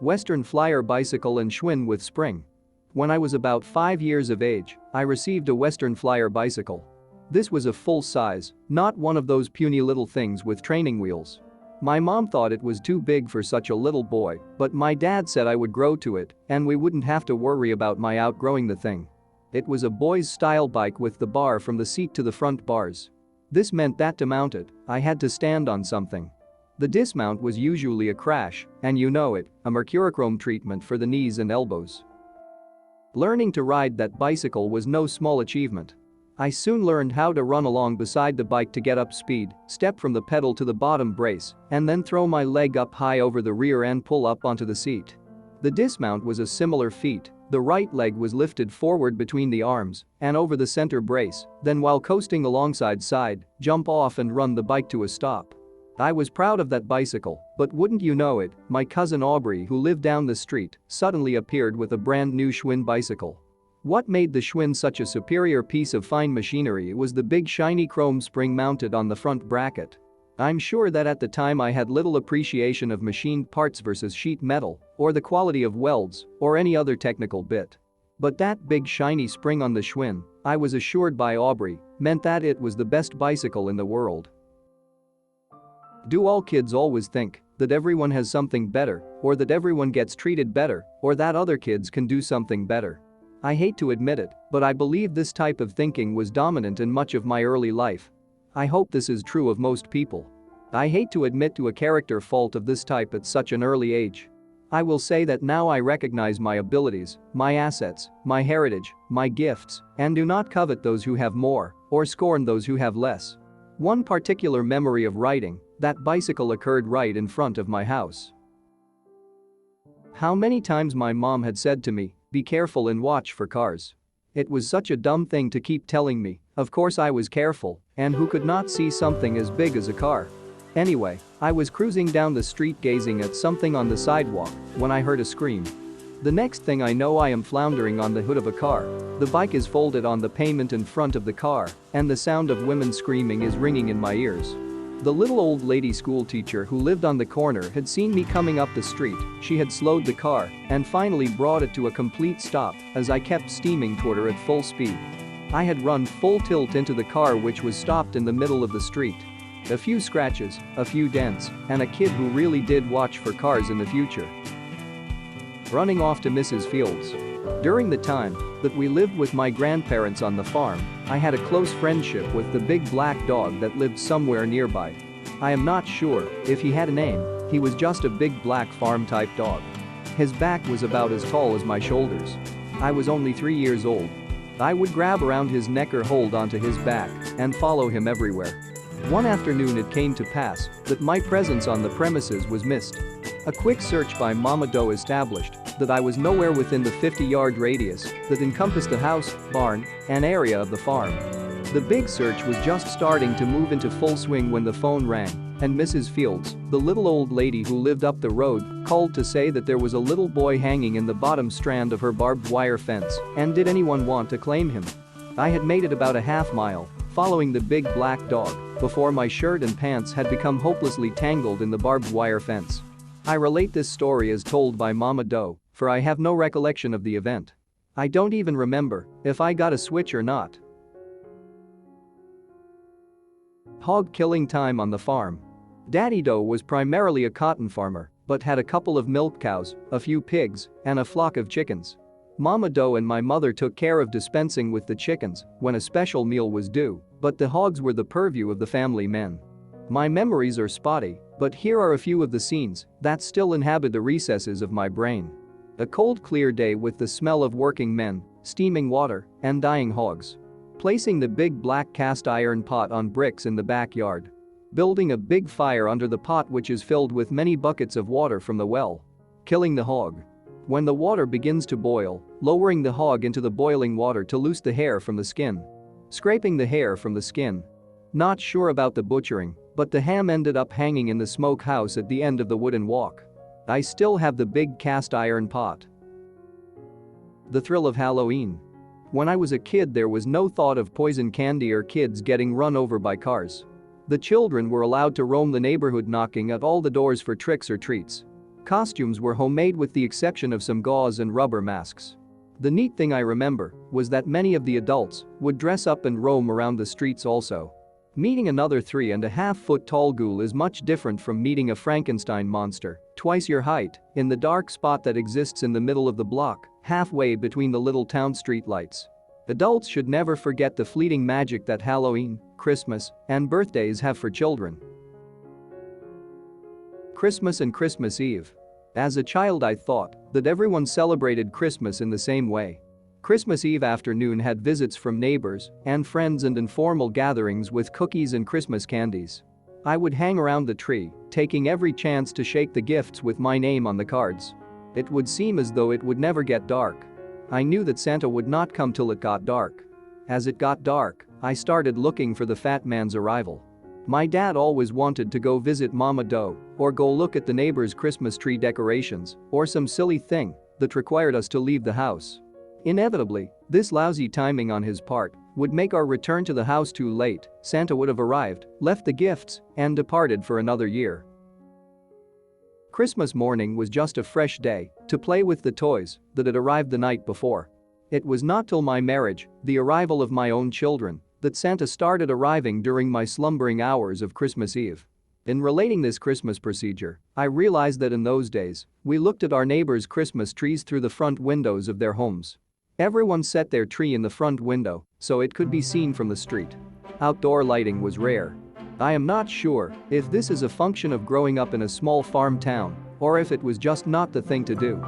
Western Flyer bicycle and Schwinn with spring. When I was about 5 years of age, I received a Western Flyer bicycle. This was a full size, not one of those puny little things with training wheels. My mom thought it was too big for such a little boy, but my dad said I would grow to it and we wouldn't have to worry about my outgrowing the thing. It was a boys' style bike with the bar from the seat to the front bars. This meant that to mount it, I had to stand on something. The dismount was usually a crash, and you know it, a mercurochrome treatment for the knees and elbows. Learning to ride that bicycle was no small achievement. I soon learned how to run along beside the bike to get up speed, step from the pedal to the bottom brace, and then throw my leg up high over the rear and pull up onto the seat. The dismount was a similar feat. The right leg was lifted forward between the arms and over the center brace, then while coasting alongside side, jump off and run the bike to a stop. I was proud of that bicycle, but wouldn't you know it, my cousin Aubrey, who lived down the street, suddenly appeared with a brand new Schwinn bicycle. What made the Schwinn such a superior piece of fine machinery was the big shiny chrome spring mounted on the front bracket. I'm sure that at the time I had little appreciation of machined parts versus sheet metal, or the quality of welds, or any other technical bit. But that big shiny spring on the Schwinn, I was assured by Aubrey, meant that it was the best bicycle in the world. Do all kids always think that everyone has something better, or that everyone gets treated better, or that other kids can do something better? I hate to admit it, but I believe this type of thinking was dominant in much of my early life. I hope this is true of most people. I hate to admit to a character fault of this type at such an early age. I will say that now I recognize my abilities, my assets, my heritage, my gifts, and do not covet those who have more, or scorn those who have less. One particular memory of riding that bicycle occurred right in front of my house. How many times my mom had said to me, "Be careful and watch for cars." It was such a dumb thing to keep telling me. Of course I was careful, and who could not see something as big as a car? Anyway, I was cruising down the street gazing at something on the sidewalk when I heard a scream. The next thing I know I am floundering on the hood of a car. The bike is folded on the pavement in front of the car, and the sound of women screaming is ringing in my ears. The little old lady school teacher who lived on the corner had seen me coming up the street. She had slowed the car and finally brought it to a complete stop as I kept steaming toward her at full speed. I had run full tilt into the car, which was stopped in the middle of the street. A few scratches, a few dents, and a kid who really did watch for cars in the future. Running off to Mrs. Fields. During the time that we lived with my grandparents on the farm, I had a close friendship with the big black dog that lived somewhere nearby. I am not sure if he had a name, he was just a big black farm-type dog. His back was about as tall as my shoulders. I was only 3 years old. I would grab around his neck or hold onto his back and follow him everywhere. One afternoon it came to pass that my presence on the premises was missed. A quick search by Mama Doe established that I was nowhere within the 50-yard radius that encompassed the house, barn, and area of the farm. The big search was just starting to move into full swing when the phone rang, and Mrs. Fields, the little old lady who lived up the road, called to say that there was a little boy hanging in the bottom strand of her barbed wire fence, and did anyone want to claim him? I had made it about a half mile, following the big black dog, before my shirt and pants had become hopelessly tangled in the barbed wire fence. I relate this story as told by Mama Doe, for I have no recollection of the event. I don't even remember if I got a switch or not. Hog killing time on the farm. Daddy Doe was primarily a cotton farmer, but had a couple of milk cows, a few pigs, and a flock of chickens. Mama Doe and my mother took care of dispensing with the chickens when a special meal was due, but the hogs were the purview of the family men. My memories are spotty, but here are a few of the scenes that still inhabit the recesses of my brain. A cold, clear day with the smell of working men, steaming water, and dying hogs. Placing the big black cast iron pot on bricks in the backyard. Building a big fire under the pot, which is filled with many buckets of water from the well. Killing the hog. When the water begins to boil, lowering the hog into the boiling water to loose the hair from the skin. Scraping the hair from the skin. Not sure about the butchering, but the ham ended up hanging in the smokehouse at the end of the wooden walk. I still have the big cast iron pot. The thrill of Halloween. When I was a kid, there was no thought of poison candy or kids getting run over by cars. The children were allowed to roam the neighborhood knocking at all the doors for tricks or treats. Costumes were homemade with the exception of some gauze and rubber masks. The neat thing I remember was that many of the adults would dress up and roam around the streets also. Meeting another 3.5-foot tall ghoul is much different from meeting a Frankenstein monster, twice your height, in the dark spot that exists in the middle of the block, halfway between the little town streetlights. Adults should never forget the fleeting magic that Halloween, Christmas, and birthdays have for children. Christmas and Christmas Eve. As a child I thought that everyone celebrated Christmas in the same way. Christmas Eve afternoon had visits from neighbors and friends and informal gatherings with cookies and Christmas candies. I would hang around the tree, taking every chance to shake the gifts with my name on the cards. It would seem as though it would never get dark. I knew that Santa would not come till it got dark. As it got dark, I started looking for the fat man's arrival. My dad always wanted to go visit Mama Doe or go look at the neighbor's Christmas tree decorations or some silly thing that required us to leave the house. Inevitably, this lousy timing on his part would make our return to the house too late. Santa would have arrived, left the gifts, and departed for another year. Christmas morning was just a fresh day to play with the toys that had arrived the night before. It was not till my marriage, the arrival of my own children, that Santa started arriving during my slumbering hours of Christmas Eve. In relating this Christmas procedure, I realized that in those days, we looked at our neighbors' Christmas trees through the front windows of their homes. Everyone set their tree in the front window so it could be seen from the street. Outdoor lighting was rare. I am not sure if this is a function of growing up in a small farm town or if it was just not the thing to do.